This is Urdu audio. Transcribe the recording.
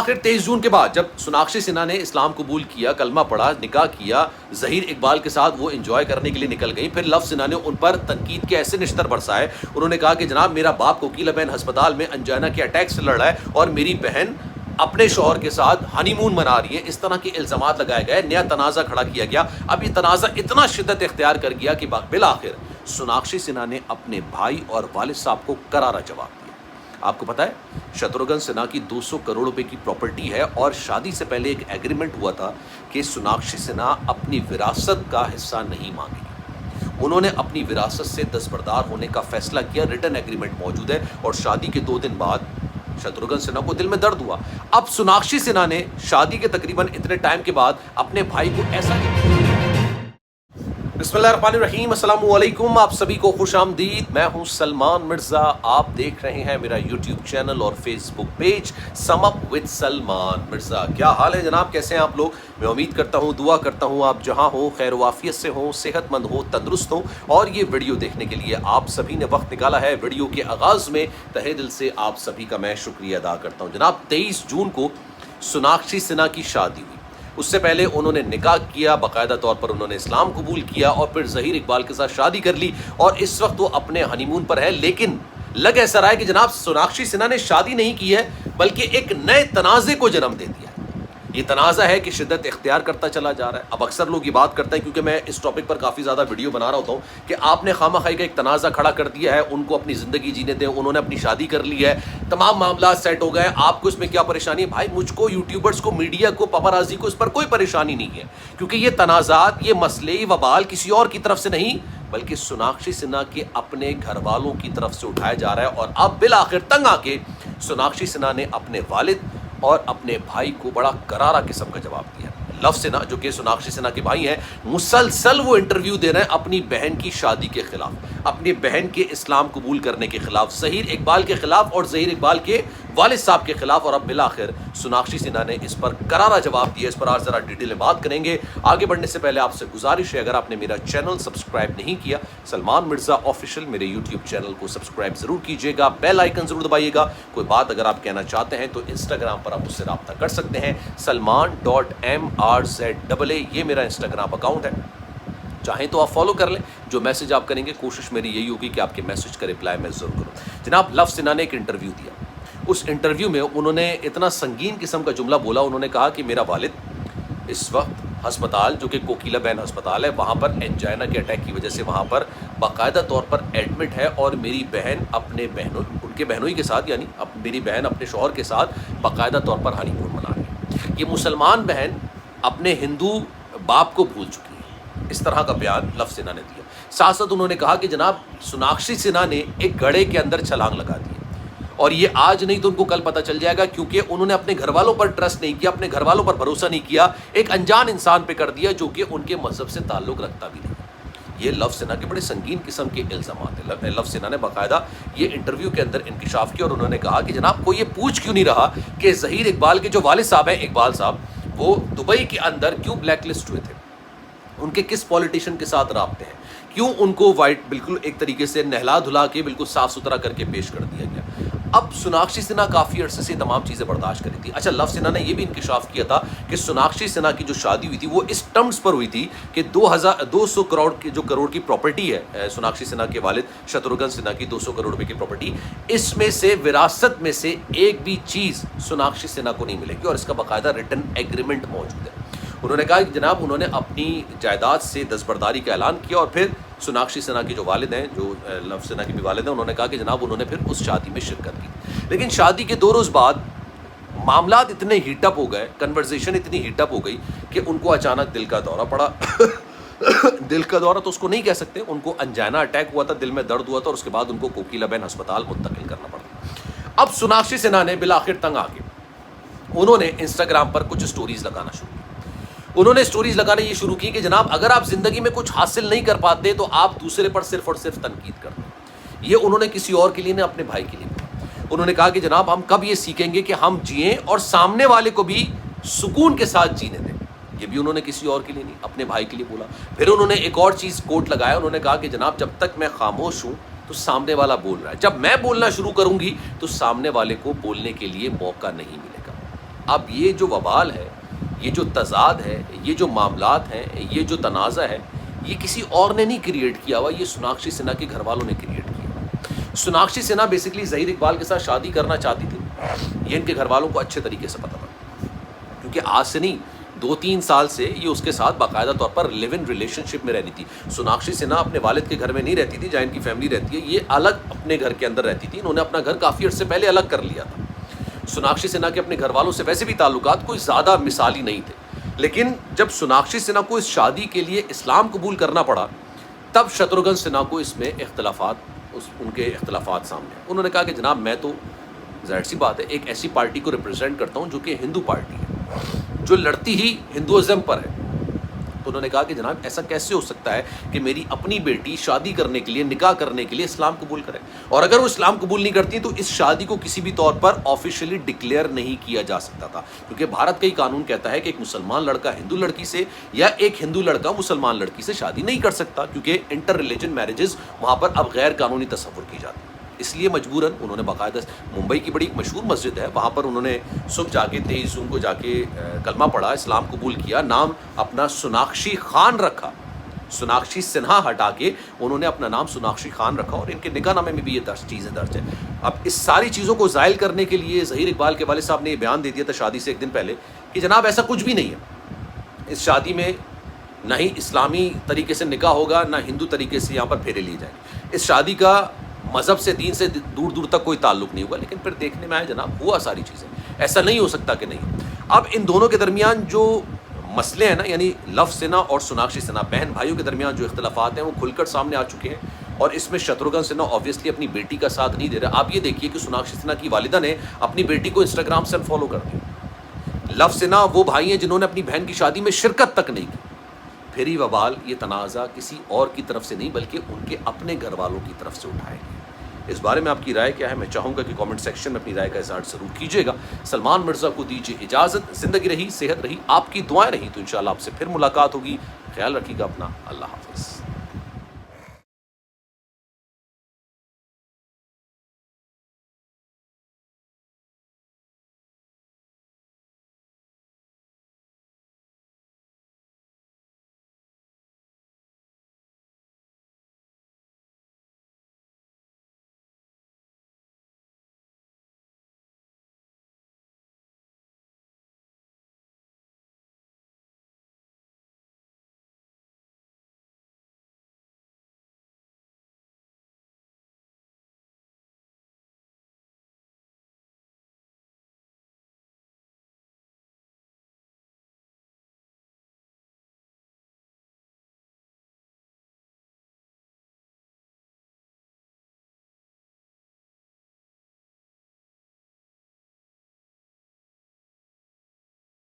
آخر 23 جون کے بعد جب سوناکشی سنہا نے اسلام قبول کیا، کلمہ پڑھا، نکاح کیا، ظہیر اقبال کے ساتھ وہ انجوائے کرنے کے لیے نکل گئی، پھر لو سنہا نے ان پر تنقید کے ایسے نشتر برسائے. انہوں نے کہا کہ جناب میرا باپ کوکیلا بہن ہسپتال میں انجائنا کے اٹیک سے لڑ رہا ہے اور میری بہن اپنے شوہر کے ساتھ ہنی مون منا رہی ہے. اس طرح کے الزامات لگائے گئے، نیا تنازع کھڑا کیا گیا. اب یہ تنازع اتنا شدت اختیار کر گیا کہ بالآخر سوناکشی سنہا نے اپنے بھائی اور والد صاحب کو کرارا جواب دیا. آپ کو پتا ہے شتروگھن سنہا کی 200 کروڑ روپے کی پراپرٹی ہے اور شادی سے پہلے ایک ایگریمنٹ ہوا تھا کہ سوناکشی سنہا اپنی وراثت کا حصہ نہیں مانگے گی. انہوں نے اپنی وراثت سے دستبردار ہونے کا فیصلہ کیا. ریٹن ایگریمنٹ موجود ہے اور شادی کے 2 دن بعد شتروگھن سنہا کو دل میں درد ہوا. اب سوناکشی سنہا نے شادی کے تقریباً اتنے ٹائم کے بعد اپنے بھائی کو ایسا بسم اللہ الرحمن الرحیم. السلام علیکم، آپ سبھی کو خوش آمدید. میں ہوں سلمان مرزا، آپ دیکھ رہے ہیں میرا یوٹیوب چینل اور Facebook page sum up with Salman Mirza. کیا حال ہے جناب، کیسے ہیں آپ لوگ؟ میں امید کرتا ہوں، دعا کرتا ہوں آپ جہاں ہوں خیر و عافیت سے ہوں، صحت مند ہوں، تندرست ہوں. اور یہ ویڈیو دیکھنے کے لیے آپ سبھی نے وقت نکالا ہے. ویڈیو کے آغاز میں تہہ دل سے آپ سبھی کا میں شکریہ ادا کرتا ہوں. جناب 23 جون کو سوناکشی سنہا کی شادی ہوئی. اس سے پہلے انہوں نے نکاح کیا، باقاعدہ طور پر انہوں نے اسلام قبول کیا اور پھر ظہیر اقبال کے ساتھ شادی کر لی اور اس وقت وہ اپنے ہنی مون پر ہے. لیکن لگ ایسا رہا ہے کہ جناب سوناکشی سنہا نے شادی نہیں کی ہے بلکہ ایک نئے تنازع کو جنم دے دیا ہے. یہ تنازع ہے کہ شدت اختیار کرتا چلا جا رہا ہے. اب اکثر لوگ یہ بات کرتے ہیں کیونکہ میں اس ٹاپک پر کافی زیادہ ویڈیو بنا رہا ہوتا ہوں کہ آپ نے خواہ مخواہ کا ایک تنازع کھڑا کر دیا ہے، ان کو اپنی زندگی جینے دیں، انہوں نے اپنی شادی کر لی ہے، تمام معاملات سیٹ ہو گئے، آپ کو اس میں کیا پریشانی ہے؟ بھائی مجھ کو، یوٹیوبرز کو، میڈیا کو، پاپارازی کو اس پر کوئی پریشانی نہیں ہے کیونکہ یہ تنازعات، یہ مسئلے، یہ وبال کسی اور کی طرف سے نہیں بلکہ سوناکشی سنہا کے اپنے گھر والوں کی طرف سے اٹھایا جا رہا ہے. اور اب بالآخر تنگ آ کے سوناکشی سنہا نے اپنے والد اور اپنے بھائی کو بڑا کرارا قسم کا جواب دیا. لو سنہا جو کہ سوناکشی سنہا کے بھائی ہیں، مسلسل وہ انٹرویو دے رہے ہیں اپنی بہن کی شادی کے خلاف، اپنی بہن کے اسلام قبول کرنے کے خلاف، ظہیر اقبال کے خلاف اور ظہیر اقبال کے والد صاحب کے خلاف. اور اب بالآخر سوناکشی سنہا نے اس پر کرارا جواب دیا. اس پر آج ذرا ڈیٹیل میں بات کریں گے. آگے بڑھنے سے پہلے آپ سے گزارش ہے، اگر آپ نے میرا چینل سبسکرائب نہیں کیا، سلمان مرزا آفیشیل میرے یوٹیوب چینل کو سبسکرائب ضرور کیجیے گا، بیل آئیکن ضرور دبائیے گا. کوئی بات اگر آپ کہنا چاہتے ہیں تو انسٹاگرام پر آپ مجھ سے رابطہ کر سکتے ہیں. Salman.MRZAA یہ میرا انسٹاگرام اکاؤنٹ ہے، چاہیں تو آپ فالو کر لیں. جو میسج آپ کریں گے کوشش میری یہی ہوگی کہ آپ کے میسج کا رپلائی میں ضرور کروں. جناب لو سنہا نے ایک انٹرویو دیا. اس انٹرویو میں انہوں نے اتنا سنگین قسم کا جملہ بولا. انہوں نے کہا کہ میرا والد اس وقت ہسپتال جو کہ کوکیلا بہن ہسپتال ہے وہاں پر انجائنا کے اٹیک کی وجہ سے وہاں پر باقاعدہ طور پر ایڈمٹ ہے اور میری بہن اپنے بہنوں ان کے بہنوئی کے ساتھ یعنی میری بہن اپنے شوہر کے ساتھ باقاعدہ طور پر ہنی مون منا رہی ہے. یہ مسلمان بہن اپنے ہندو باپ کو بھول چکی ہے. اس طرح کا بیان لو سنہا نے دیا. ساتھ ساتھ انہوں نے کہا کہ جناب سوناکشی سنہا نے ایک گڑھے کے اندر چھلانگ لگا دی اور یہ آج نہیں تو ان کو کل پتہ چل جائے گا کیونکہ انہوں نے اپنے گھر والوں پر ٹرسٹ نہیں کیا، اپنے گھر والوں پر بھروسہ نہیں کیا، ایک انجان انسان پہ کر دیا جو کہ ان کے مذہب سے تعلق رکھتا بھی نہیں. یہ لو سنہا کے بڑے سنگین قسم کے الزامات ہیں. لو سنہا نے باقاعدہ یہ انٹرویو کے اندر انکشاف کیا اور انہوں نے کہا کہ جناب کو یہ پوچھ کیوں نہیں رہا کہ ظہیر اقبال کے جو والد صاحب ہیں اقبال صاحب وہ دبئی کے اندر کیوں بلیک لسٹ ہوئے تھے، ان کے کس پولیٹیشین کے ساتھ رابطے ہیں، کیوں ان کو وائٹ بالکل ایک طریقے سے نہلا دھلا کے بالکل صاف ستھرا کر کے پیش کر دیا گیا. اب سوناکشی سنہا کافی عرصے سے تمام چیزیں برداشت کری تھی. اچھا لو سنہا نے یہ بھی انکشاف کیا تھا کہ سوناکشی سنہا کی جو شادی ہوئی تھی وہ اس ٹرمز پر ہوئی تھی کہ 200 کروڑ کی جو کروڑ کی پراپرٹی ہے سوناکشی سنہا کے والد شتروگھن سنہا کی 200 کروڑ روپے کی پراپرٹی، اس میں سے وراثت میں سے ایک بھی چیز سوناکشی سنہا کو نہیں ملے گی اور اس کا باقاعدہ ریٹن ایگریمنٹ موجود ہے. انہوں نے کہا کہ جناب انہوں نے اپنی جائیداد سے دستبرداری کا اعلان کیا اور پھر سوناکشی سنہا کے جو والد ہیں، جو لو سنہا کے بھی والد ہیں، انہوں نے کہا کہ جناب انہوں نے پھر اس شادی میں شرکت کی. لیکن شادی کے 2 روز بعد معاملات اتنے ہیٹ اپ ہو گئے، کنورزیشن اتنی ہیٹ اپ ہو گئی کہ ان کو اچانک دل کا دورہ پڑا. دل کا دورہ تو اس کو نہیں کہہ سکتے، ان کو انجائنا اٹیک ہوا تھا، دل میں درد ہوا تھا اور اس کے بعد ان کو کوکیلا بہن ہسپتال منتقل کرنا پڑا. اب سوناکشی سنہا نے بالآخر تنگ آ کے انہوں نے انسٹاگرام پر کچھ سٹوریز لگانا شروع کی. انہوں نے سٹوریز لگانے یہ شروع کی کہ جناب اگر آپ زندگی میں کچھ حاصل نہیں کر پاتے تو آپ دوسرے پر صرف اور صرف تنقید کرتے. یہ انہوں نے کسی اور کے لیے نہیں، اپنے بھائی کے لیے. انہوں نے کہا کہ جناب ہم کب یہ سیکھیں گے کہ ہم جئیں اور سامنے والے کو بھی سکون کے ساتھ جینے دیں. یہ بھی انہوں نے کسی اور کے لیے نہیں، اپنے بھائی کے لیے بولا. پھر انہوں نے ایک اور چیز کوٹ لگایا. انہوں نے کہا کہ جناب جب تک میں خاموش ہوں تو سامنے والا بول رہا ہے، جب میں بولنا شروع کروں گی تو سامنے والے کو بولنے کے لیے موقع نہیں ملے گا. اب یہ جو وبال ہے، یہ جو تضاد ہے، یہ جو معاملات ہیں، یہ جو تنازع ہے، یہ کسی اور نے نہیں کریٹ کیا ہوا، یہ سوناکشی سنہا کے گھر والوں نے کریٹ کیا۔ سوناکشی سنہا بیسیکلی ظہیر اقبال کے ساتھ شادی کرنا چاہتی تھی، یہ ان کے گھر والوں کو اچھے طریقے سے پتہ تھا، کیونکہ آج سے نہیں 2-3 سال سے یہ اس کے ساتھ باقاعدہ طور پر لیو ان ریلیشن شپ میں رہتی تھی۔ سوناکشی سنہا اپنے والد کے گھر میں نہیں رہتی تھی جہاں ان کی فیملی رہتی ہے، یہ الگ اپنے گھر کے اندر رہتی تھی، انہوں نے اپنا گھر کافی عرصے پہلے الگ کر لیا تھا۔ سوناکشی سنہا کے اپنے گھر والوں سے ویسے بھی تعلقات کوئی زیادہ مثالی نہیں تھے، لیکن جب سوناکشی سنہا کو اس شادی کے لیے اسلام قبول کرنا پڑا، تب شتروگھن سنہا کو اس میں ان کے اختلافات سامنے آئے۔ انہوں نے کہا کہ جناب میں تو ظاہر سی بات ہے ایک ایسی پارٹی کو ریپرزینٹ کرتا ہوں جو کہ ہندو پارٹی ہے، جو لڑتی ہی ہندوازم پر ہے۔ تو انہوں نے کہا کہ جناب ایسا کیسے ہو سکتا ہے کہ میری اپنی بیٹی شادی کرنے کے لیے، نکاح کرنے کے لیے اسلام قبول کرے، اور اگر وہ اسلام قبول نہیں کرتی تو اس شادی کو کسی بھی طور پر آفیشلی ڈکلیئر نہیں کیا جا سکتا تھا، کیونکہ بھارت کا ہی قانون کہتا ہے کہ ایک مسلمان لڑکا ہندو لڑکی سے یا ایک ہندو لڑکا مسلمان لڑکی سے شادی نہیں کر سکتا، کیونکہ انٹر ریلیجن میرجز وہاں پر اب غیر قانونی تصور کی جاتی ہے۔ اس لیے مجبوراً انہوں نے باقاعدہ ممبئی کی بڑی ایک مشہور مسجد ہے، وہاں پر انہوں نے صبح جا کے 23 جون کو جا کے کلمہ پڑھا، اسلام قبول کیا، نام اپنا سوناکشی خان رکھا، سوناکشی سنہا ہٹا کے انہوں نے اپنا نام سوناکشی خان رکھا، اور ان کے نکاح نامے میں بھی یہ چیزیں درج ہے۔ اب اس ساری چیزوں کو زائل کرنے کے لیے ظہیر اقبال کے والد صاحب نے یہ بیان دے دیا تھا شادی سے ایک دن پہلے کہ جناب ایسا کچھ بھی نہیں ہے، اس شادی میں نہ ہی اسلامی طریقے سے نکاح ہوگا، نہ ہندو طریقے سے یہاں پر پھیرے لیے جائیں گے، اس شادی کا مذہب سے، دین سے دور دور تک کوئی تعلق نہیں ہوگا۔ لیکن پھر دیکھنے میں آیا جناب ہوا ساری چیزیں، ایسا نہیں ہو سکتا کہ نہیں۔ اب ان دونوں کے درمیان جو مسئلے ہیں نا، یعنی لو سنہا اور سوناکشی سنہا بہن بھائیوں کے درمیان جو اختلافات ہیں وہ کھل کر سامنے آ چکے ہیں، اور اس میں شتروگھن سنہا آبویسلی اپنی بیٹی کا ساتھ نہیں دے رہا۔ آپ یہ دیکھیے کہ سوناکشی سنہا کی والدہ نے اپنی بیٹی کو انسٹاگرام سے انفالو کر دیا۔ لو سنہا وہ بھائی ہیں جنہوں نے اپنی بہن کی شادی میں شرکت تک نہیں کی۔ پھر یہ وبال، یہ تنازع کسی اور کی طرف سے نہیں بلکہ ان کے اپنے گھر والوں کی طرف سے اٹھائے گئے۔ اس بارے میں آپ کی رائے کیا ہے؟ میں چاہوں گا کہ کامنٹ سیکشن میں اپنی رائے کا اظہار ضرور کیجیے گا۔ سلمان مرزا کو دیجیے اجازت، زندگی رہی، صحت رہی، آپ کی دعائیں رہی تو انشاءاللہ آپ سے پھر ملاقات ہوگی۔ خیال رکھیے گا اپنا، اللہ حافظ۔